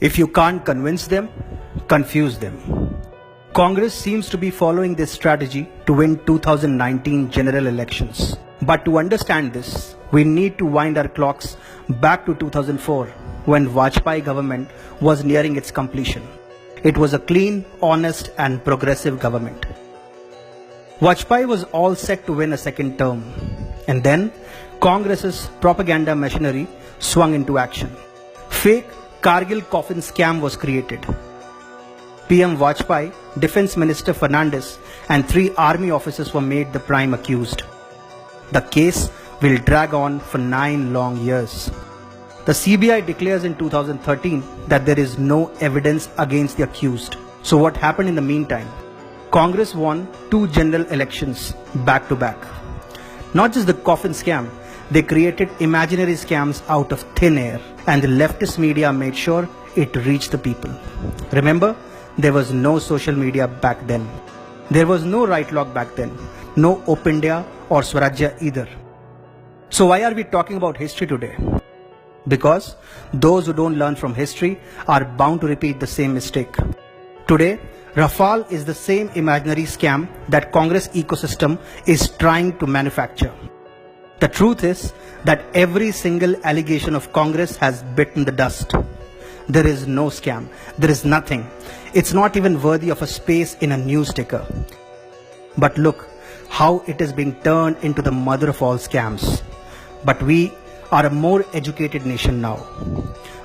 If you can't convince them, confuse them. Congress seems to be following this strategy to win 2019 general elections. But to understand this, we need to wind our clocks back to 2004 when Vajpayee government was nearing its completion. It was a clean, honest and progressive government. Vajpayee was all set to win a second term. And then Congress's propaganda machinery swung into action. Fake Kargil coffin scam was created. PM Vajpayee, Defence Minister Fernandes and 3 army officers were made the prime accused. The case will drag on for 9 long years. The CBI declares in 2013 that there is no evidence against the accused. So what happened in the meantime? Congress won 2 general elections back to back. Not just the coffin scam, they created imaginary scams out of thin air, and the leftist media made sure it reached the people. Remember, there was no social media back then. There was no RightLock back then, no Open India or Swarajya either. So why are we talking about history today? Because those who don't learn from history are bound to repeat the same mistake. Today, Rafale is the same imaginary scam that Congress ecosystem is trying to manufacture. The truth is that every single allegation of Congress has bitten the dust. There is no scam. There is nothing. It's not even worthy of a space in a news ticker. But look how it is being turned into the mother of all scams. But we are a more educated nation now.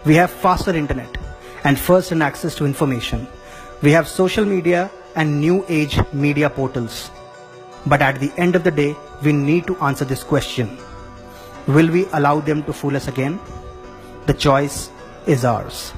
We have faster internet and first-hand access to information. We have social media and new age media portals. But at the end of the day, we need to answer this question. Will we allow them to fool us again? The choice is ours.